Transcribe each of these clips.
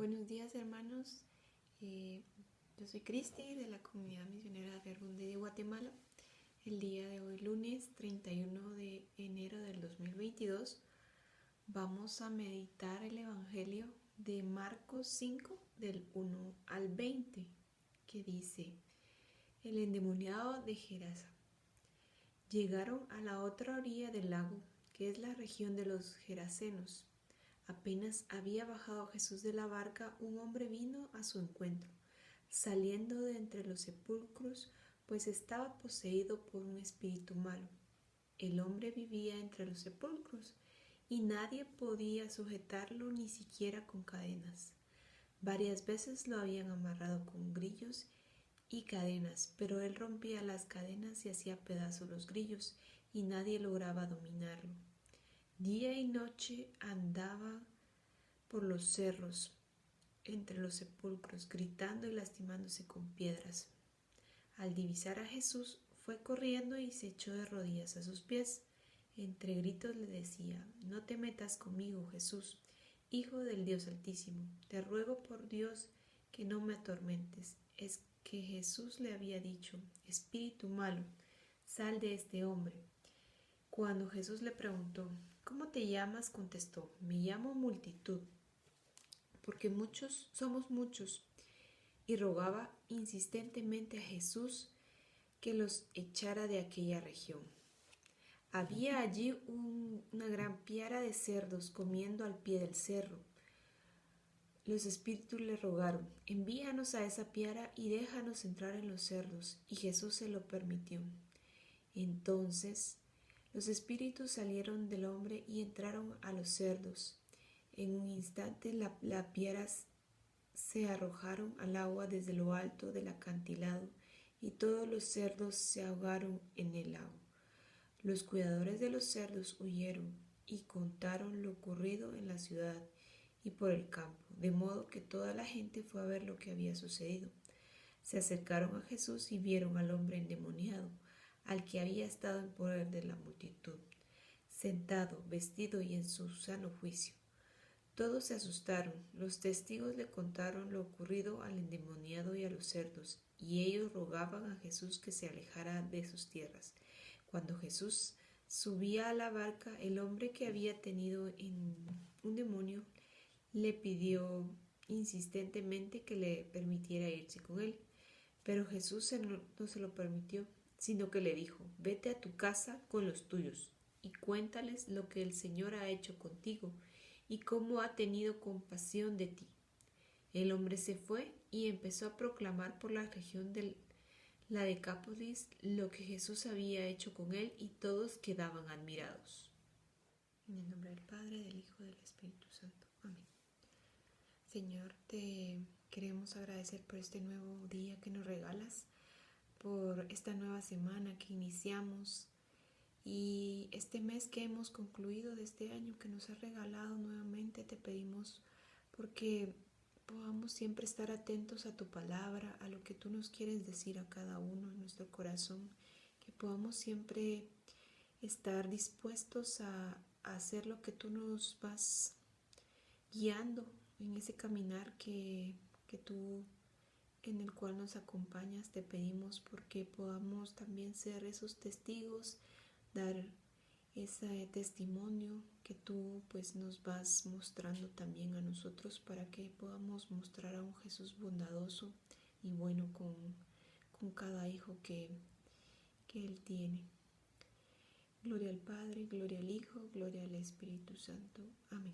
Buenos días, hermanos. Yo soy Cristi de la Comunidad Misionera de Argüende de Guatemala. El día de hoy, lunes 31 de enero del 2022, vamos a meditar el Evangelio de Marcos 5, del 1 al 20, que dice: El endemoniado de Gerasa. Llegaron a la otra orilla del lago, que es la región de los Gerasenos. Apenas había bajado Jesús de la barca, un hombre vino a su encuentro, saliendo de entre los sepulcros, pues estaba poseído por un espíritu malo. El hombre vivía entre los sepulcros, y nadie podía sujetarlo ni siquiera con cadenas. Varias veces lo habían amarrado con grillos y cadenas, pero él rompía las cadenas y hacía pedazos los grillos, y nadie lograba dominarlo. Día y noche andaba por los cerros, entre los sepulcros, gritando y lastimándose con piedras. Al divisar a Jesús, fue corriendo y se echó de rodillas a sus pies. Entre gritos le decía: No te metas conmigo, Jesús, Hijo del Dios Altísimo. Te ruego por Dios que no me atormentes. Es que Jesús le había dicho: Espíritu malo, sal de este hombre. Cuando Jesús le preguntó: ¿Cómo te llamas?, contestó: Me llamo Multitud, porque somos muchos. Y rogaba insistentemente a Jesús que los echara de aquella región. Había allí una gran piara de cerdos comiendo al pie del cerro. Los espíritus le rogaron: Envíanos a esa piara y déjanos entrar en los cerdos. Y Jesús se lo permitió. Entonces los espíritus salieron del hombre y entraron a los cerdos. En un instante la piara se arrojaron al agua desde lo alto del acantilado, y todos los cerdos se ahogaron en el lago. Los cuidadores de los cerdos huyeron y contaron lo ocurrido en la ciudad y por el campo, de modo que toda la gente fue a ver lo que había sucedido. Se acercaron a Jesús y vieron al hombre endemoniado, al que había estado en poder de la multitud, sentado, vestido y en su sano juicio. Todos se asustaron. Los testigos le contaron lo ocurrido al endemoniado y a los cerdos, y ellos rogaban a Jesús que se alejara de sus tierras. Cuando Jesús subía a la barca, el hombre que había tenido un demonio le pidió insistentemente que le permitiera irse con él, pero Jesús no se lo permitió, sino que le dijo: Vete a tu casa con los tuyos y cuéntales lo que el Señor ha hecho contigo y cómo ha tenido compasión de ti. El hombre se fue y empezó a proclamar por la región de la Decápolis lo que Jesús había hecho con él, y todos quedaban admirados. En el nombre del Padre, del Hijo y del Espíritu Santo. Amén. Señor, te queremos agradecer por este nuevo día que nos regalas, por esta nueva semana que iniciamos y este mes que hemos concluido de este año que nos has regalado nuevamente. Te pedimos porque podamos siempre estar atentos a tu palabra, a lo que tú nos quieres decir a cada uno en nuestro corazón, que podamos siempre estar dispuestos a hacer lo que tú nos vas guiando en ese caminar que tú, en el cual nos acompañas. Te pedimos porque podamos también ser esos testigos, dar ese testimonio que tú pues nos vas mostrando también a nosotros, para que podamos mostrar a un Jesús bondadoso y bueno con cada hijo que Él tiene. Gloria al Padre, gloria al Hijo, gloria al Espíritu Santo. Amén.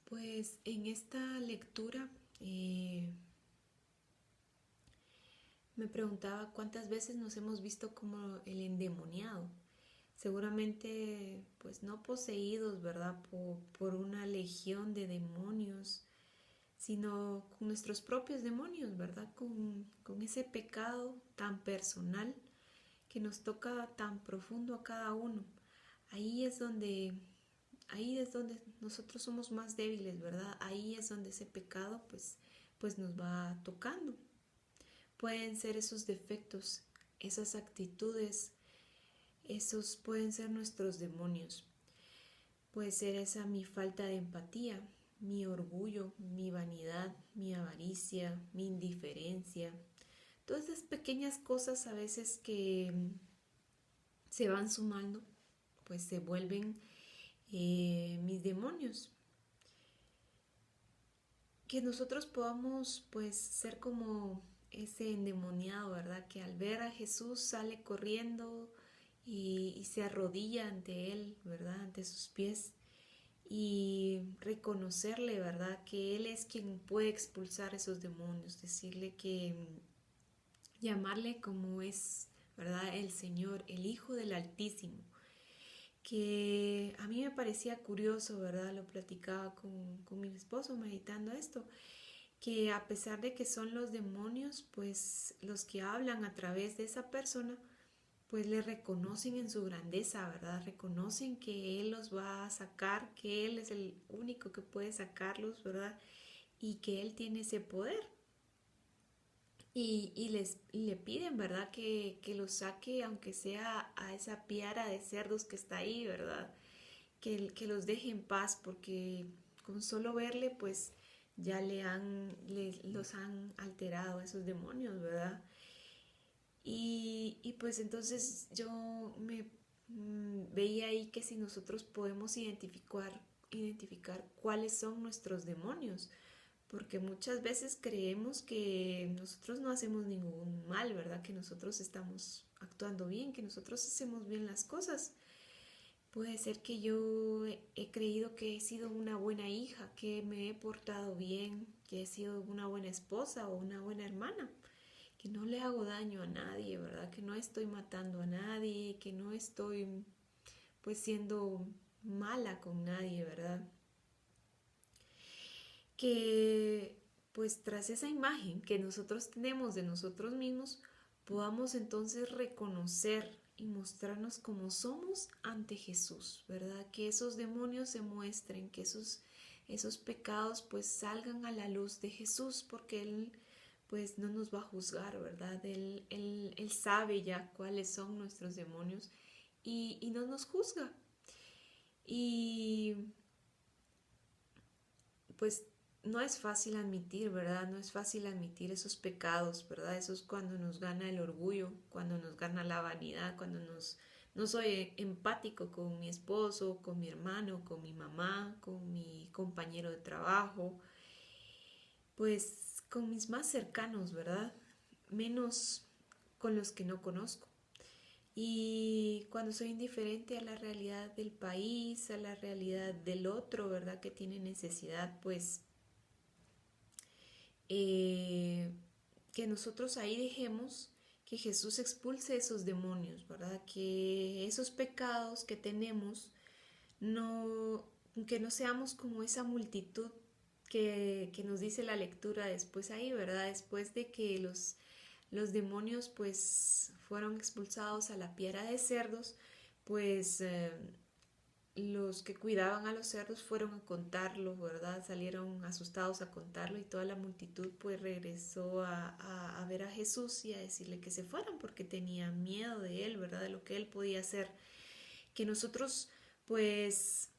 Pues en esta lectura me preguntaba cuántas veces nos hemos visto como el endemoniado. Seguramente pues no poseídos, ¿verdad?, por una legión de demonios, sino con nuestros propios demonios, ¿verdad?, con ese pecado tan personal que nos toca tan profundo a cada uno. Ahí es donde nosotros somos más débiles, ¿verdad? Ahí es donde ese pecado pues nos va tocando. Pueden ser esos defectos, esas actitudes, esos pueden ser nuestros demonios. puede ser esa mi falta de empatía, mi orgullo, mi vanidad, mi avaricia, mi indiferencia. Todas esas pequeñas cosas a veces que se van sumando, pues se vuelven mis demonios. Que nosotros podamos pues ser como ese endemoniado, ¿verdad? Que al ver a Jesús sale corriendo y se arrodilla ante Él, ¿verdad? Ante sus pies y reconocerle, ¿verdad? Que Él es quien puede expulsar esos demonios, decirle que llamarle como es, ¿verdad? El Señor, el Hijo del Altísimo, que a mí me parecía curioso, ¿verdad? Lo platicaba con mi esposo meditando esto, que a pesar de que son los demonios, pues los que hablan a través de esa persona, pues le reconocen en su grandeza, ¿verdad? Reconocen que Él los va a sacar, que Él es el único que puede sacarlos, ¿verdad? Y que Él tiene ese poder. Le piden, ¿verdad? Que los saque, aunque sea a esa piara de cerdos que está ahí, ¿verdad? Que los deje en paz, porque con solo verle, pues ya los han alterado esos demonios, ¿verdad? Y pues entonces yo me veía ahí que si nosotros podemos identificar cuáles son nuestros demonios, porque muchas veces creemos que nosotros no hacemos ningún mal, ¿verdad? Que nosotros estamos actuando bien, que nosotros hacemos bien las cosas. Puede ser que yo he creído que he sido una buena hija, que me he portado bien, que he sido una buena esposa o una buena hermana, que no le hago daño a nadie, ¿verdad? Que no estoy matando a nadie, que no estoy pues siendo mala con nadie, ¿verdad? Que pues tras esa imagen que nosotros tenemos de nosotros mismos, podamos entonces reconocer y mostrarnos como somos ante Jesús, ¿verdad? Que esos demonios se muestren, que esos pecados pues salgan a la luz de Jesús, porque Él pues no nos va a juzgar, ¿verdad? Él sabe ya cuáles son nuestros demonios y no nos juzga. Y pues no es fácil admitir, ¿verdad? No es fácil admitir esos pecados, ¿verdad? Eso es cuando nos gana el orgullo, cuando nos gana la vanidad, cuando no soy empático con mi esposo, con mi hermano, con mi mamá, con mi compañero de trabajo, pues con mis más cercanos, ¿verdad? Menos con los que no conozco. Y cuando soy indiferente a la realidad del país, a la realidad del otro, ¿verdad? Que tiene necesidad, pues que nosotros ahí dejemos que Jesús expulse esos demonios, ¿verdad? Que esos pecados que tenemos, no, que no seamos como esa multitud que nos dice la lectura después ahí, ¿verdad? Después de que los demonios pues fueron expulsados a la piara de cerdos, pues los que cuidaban a los cerdos fueron a contarlo, ¿verdad? Salieron asustados a contarlo y toda la multitud pues regresó a ver a Jesús y a decirle que se fueran porque tenían miedo de él, ¿verdad? De lo que él podía hacer. Que nosotros pues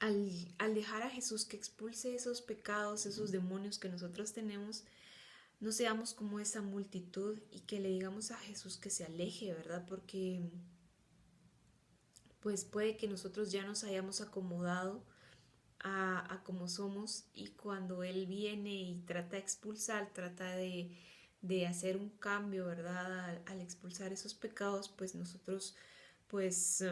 al dejar a Jesús que expulse esos pecados, esos demonios que nosotros tenemos, no seamos como esa multitud y que le digamos a Jesús que se aleje, ¿verdad? Porque pues puede que nosotros ya nos hayamos acomodado a como somos y cuando Él viene y trata de expulsar, trata de hacer un cambio, ¿verdad? Al expulsar esos pecados, pues nosotros pues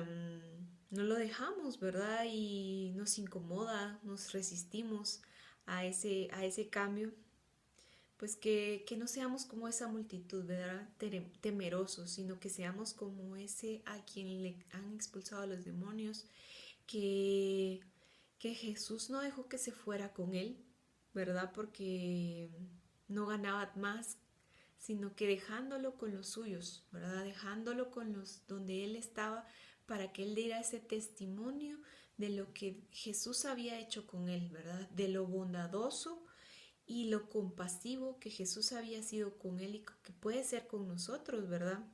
no lo dejamos, ¿verdad? Y nos incomoda, nos resistimos a ese cambio, pues que no seamos como esa multitud, ¿verdad? Temerosos, sino que seamos como ese a quien le han expulsado a los demonios, que, que Jesús no dejó que se fuera con él, ¿verdad? Porque no ganaba más, sino que dejándolo con los suyos, ¿verdad? Dejándolo con los donde él estaba para que él diera ese testimonio de lo que Jesús había hecho con él, ¿verdad? De lo bondadoso y lo compasivo que Jesús había sido con él y que puede ser con nosotros, ¿verdad?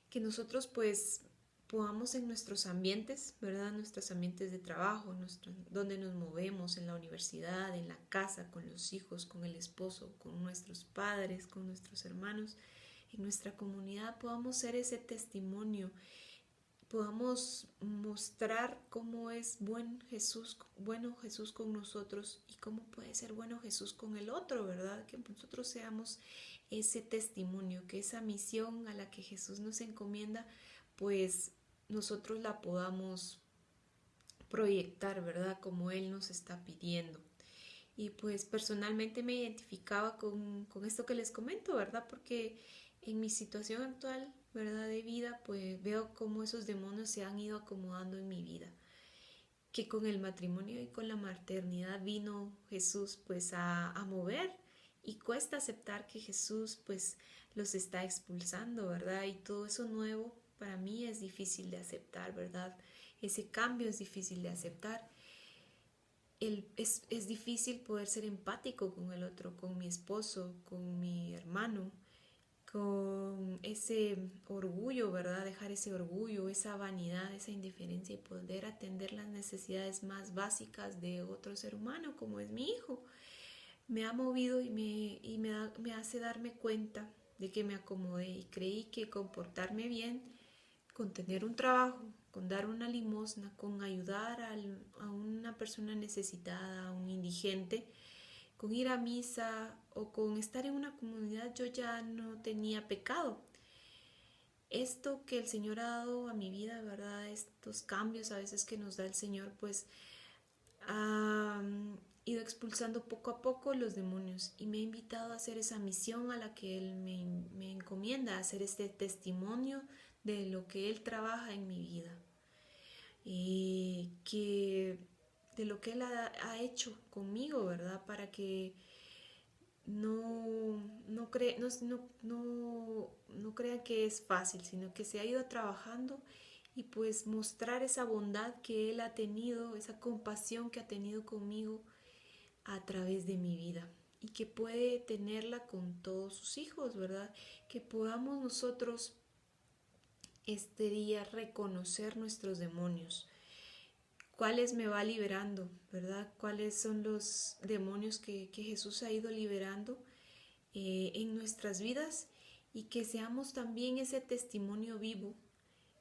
Que nosotros pues podamos en nuestros ambientes, ¿verdad? Nuestros ambientes de trabajo, donde nos movemos, en la universidad, en la casa, con los hijos, con el esposo, con nuestros padres, con nuestros hermanos, en nuestra comunidad, podamos ser ese testimonio, podamos mostrar cómo es bueno Jesús con nosotros y cómo puede ser bueno Jesús con el otro, ¿verdad? Que nosotros seamos ese testimonio, que esa misión a la que Jesús nos encomienda, pues nosotros la podamos proyectar, ¿verdad? Como Él nos está pidiendo. Y pues personalmente me identificaba con esto que les comento, ¿verdad? Porque en mi situación actual, ¿verdad? De vida, pues veo cómo esos demonios se han ido acomodando en mi vida. Que con el matrimonio y con la maternidad vino Jesús pues a mover y cuesta aceptar que Jesús pues los está expulsando, ¿verdad? Y todo eso nuevo para mí es difícil de aceptar, ¿verdad? Ese cambio es difícil de aceptar. Es difícil poder ser empático con el otro, con mi esposo, con mi hermano, con ese orgullo, ¿verdad? Dejar ese orgullo, esa vanidad, esa indiferencia y poder atender las necesidades más básicas de otro ser humano, como es mi hijo. Me ha movido me hace darme cuenta de que me acomodé y creí que comportarme bien, con tener un trabajo, con dar una limosna, con ayudar a una persona necesitada, a un indigente, con ir a misa o con estar en una comunidad, yo ya no tenía pecado. Esto que el Señor ha dado a mi vida, ¿verdad? Estos cambios a veces que nos da el Señor, pues ha ido expulsando poco a poco los demonios y me ha invitado a hacer esa misión a la que Él me encomienda, a hacer este testimonio de lo que Él trabaja en mi vida. Que de lo que Él ha hecho conmigo, ¿verdad? Para que no crean que es fácil, sino que se ha ido trabajando y pues mostrar esa bondad que Él ha tenido, esa compasión que ha tenido conmigo a través de mi vida y que puede tenerla con todos sus hijos, ¿verdad? Que podamos nosotros este día reconocer nuestros demonios, cuáles me va liberando, ¿verdad? Cuáles son los demonios que Jesús ha ido liberando en nuestras vidas y que seamos también ese testimonio vivo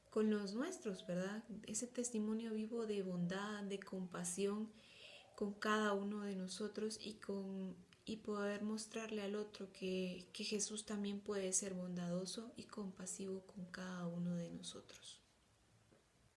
con los nuestros, ¿verdad? Ese testimonio vivo de bondad, de compasión con cada uno de nosotros y poder mostrarle al otro que Jesús también puede ser bondadoso y compasivo con cada uno de nosotros.